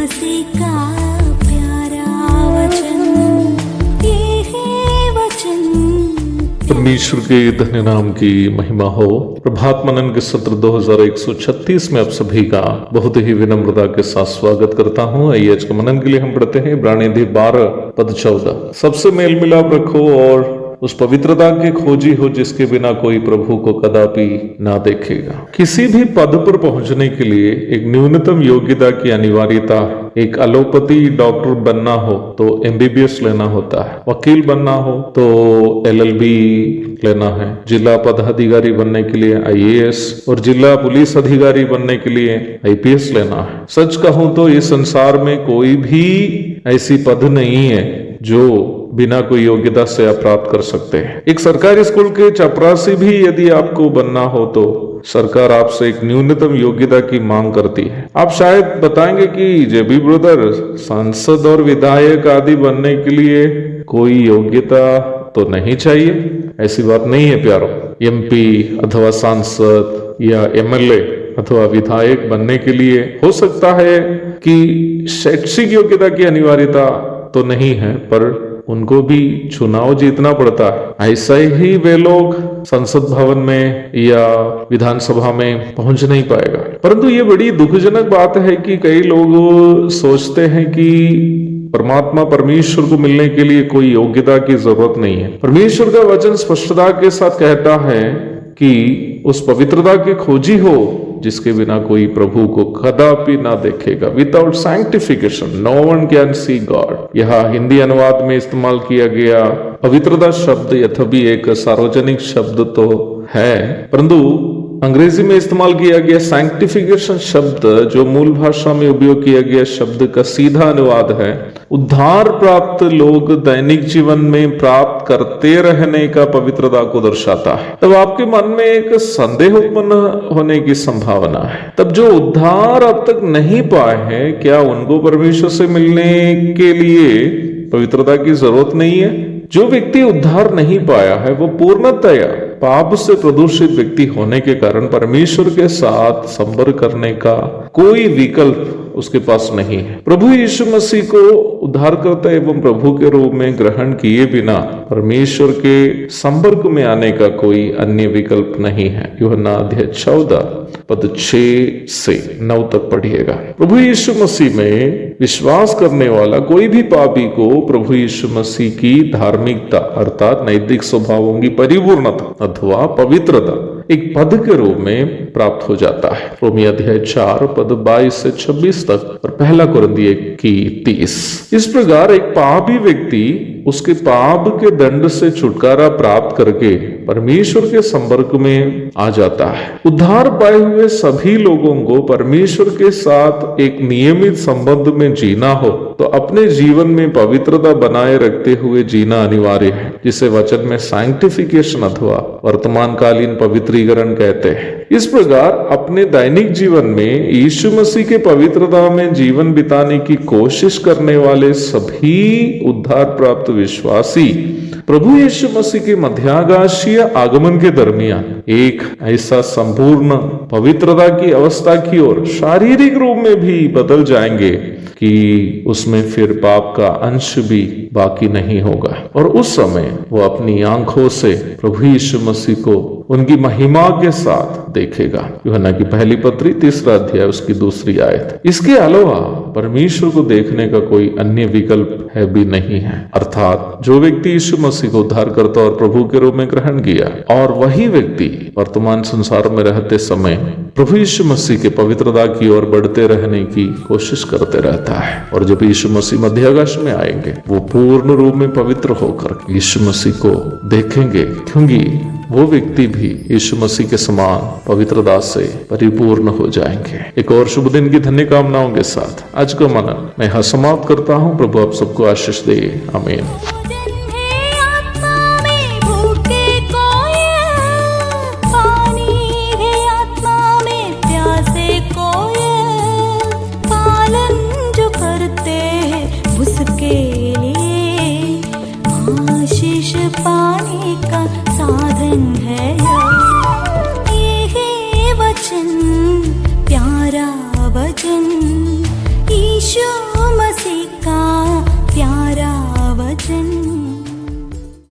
मसीह का प्यारा वचन, ये है वचन। परमेश्वर के धन्य नाम की महिमा हो। प्रभात मनन के सत्र 2136 में आप सभी का बहुत ही विनम्रता के साथ स्वागत करता हूँ। आइए आज के मनन के लिए हम पढ़ते हैं इब्रानी 12 पद 14। सबसे मेल मिलाप रखो और उस पवित्रता की खोजी हो जिसके बिना कोई प्रभु को कदापि ना देखेगा। किसी भी पद पर पहुंचने के लिए एक न्यूनतम योग्यता की अनिवार्यता। एक एलोपैथी डॉक्टर बनना हो तो MBBS लेना होता है, वकील बनना हो तो LLB लेना है, जिला पदाधिकारी बनने के लिए IAS और जिला पुलिस अधिकारी बनने के लिए IPS लेना है। सच कहूं तो इस संसार में कोई भी ऐसी पद नहीं है जो बिना कोई योग्यता से आप प्राप्त कर सकते हैं। एक सरकारी स्कूल के चपरासी भी यदि आपको बनना हो तो सरकार आपसे एक न्यूनतम योग्यता की मांग करती है। आप शायद बताएंगे कि JB ब्रदर, सांसद और विधायक आदि बनने के लिए कोई योग्यता तो नहीं चाहिए। ऐसी बात नहीं है प्यारो। MP अथवा सांसद या MLA अथवा विधायक बनने के लिए हो सकता है कि शैक्षिक योग्यता की अनिवार्यता तो नहीं है, पर उनको भी चुनाव जीतना पड़ता है। ऐसा ही वे लोग संसद भवन में या विधानसभा में पहुंच नहीं पाएगा। परंतु ये बड़ी दुखजनक बात है कि कई लोग सोचते हैं कि परमात्मा परमेश्वर को मिलने के लिए कोई योग्यता की जरूरत नहीं है। परमेश्वर का वचन स्पष्टता के साथ कहता है कि उस पवित्रता की खोजी हो जिसके बिना कोई प्रभु को कदापि ना देखेगा। Without sanctification no one can see God. यह हिंदी अनुवाद में इस्तेमाल किया गया पवित्रता शब्द यद्यपि एक सार्वजनिक शब्द तो है, परंतु अंग्रेजी में इस्तेमाल किया गया सैंक्टिफिकेशन शब्द जो मूल भाषा में उपयोग किया गया शब्द का सीधा अनुवाद है उद्धार प्राप्त लोग दैनिक जीवन में प्राप्त करते रहने का पवित्रता को दर्शाता है। तब आपके मन में एक संदेह उत्पन्न होने की संभावना है। तब जो उद्धार अब तक नहीं पाए हैं, क्या उनको परमेश्वर से मिलने के लिए पवित्रता की जरूरत नहीं है? जो व्यक्ति उद्धार नहीं पाया है वो पूर्णतया पाप से प्रदूषित व्यक्ति होने के कारण परमेश्वर के साथ संपर्क करने का कोई विकल्प उसके पास नहीं है। प्रभु यीशु मसीह को उद्धारकर्ता एवं प्रभु के रूप में ग्रहण किए बिना परमेश्वर के संपर्क में आने का कोई अन्य विकल्प नहीं है। यूहन्ना अध्याय 14 पद 6 से 9 तक पढ़िएगा। प्रभु यीशु मसीह में विश्वास करने वाला कोई भी पापी को प्रभु यीशु मसीह की धार्मिकता अर्थात नैतिक स्वभावों की परिपूर्णता अथवा पवित्रता एक पद के रूप में प्राप्त हो जाता है। रोमी अध्याय 4 पद 22 से 26 तक और 1 कुरिन्थी 1:30। इस प्रकार एक पापी व्यक्ति उसके पाप के दंड से छुटकारा प्राप्त करके परमेश्वर के संपर्क में आ जाता है। उद्धार पाए हुए सभी लोगों को परमेश्वर के साथ एक नियमित संबंध में जीना हो तो अपने जीवन में पवित्रता बनाए रखते हुए जीना अनिवार्य है, जिसे वचन में सैंक्टिफिकेशन अथवा वर्तमान कालीन पवित्रीकरण कहते हैं। इस प्रकार अपने दैनिक जीवन में यीशु मसीह के पवित्रता में जीवन बिताने की कोशिश करने वाले सभी उद्धार प्राप्त विश्वासी प्रभु यीशु मसीह के मध्याकाशीय आगमन के दरमियान एक ऐसा संपूर्ण पवित्रता की अवस्था की ओर शारीरिक रूप में भी बदल जाएंगे कि उसमें फिर पाप का अंश भी बाकी नहीं होगा और उस समय वो अपनी आंखों से प्रभु यीशु मसीह को उनकी महिमा के साथ देखेगा। यूहन्ना की पहली पत्री 3 अध्याय उसकी 2 आयत। इसके अलावा परमेश्वर को देखने का कोई अन्य विकल्प है भी नहीं है। अर्थात जो व्यक्ति यीशु मसीह को उद्धारकर्ता और प्रभु के रूप में ग्रहण किया और वही व्यक्ति वर्तमान संसार में रहते समय प्रभु यीशु मसीह के पवित्रता की ओर बढ़ते रहने की कोशिश करते रहता है और जब यीशु मसीह मध्याकाश में आएंगे वो पूर्ण रूप में पवित्र होकर यीशु मसीह को देखेंगे, क्योंकि वो व्यक्ति भी यीशु मसीह के समान पवित्रता से परिपूर्ण हो जाएंगे। एक और शुभ दिन की धन्य कामनाओं के साथ आज का मनन मैं यहाँ समाप्त करता हूँ। प्रभु आप सबको आशीष दे। आमीन। पाने का साधन है ये है वचन, प्यारा वचन। ईशो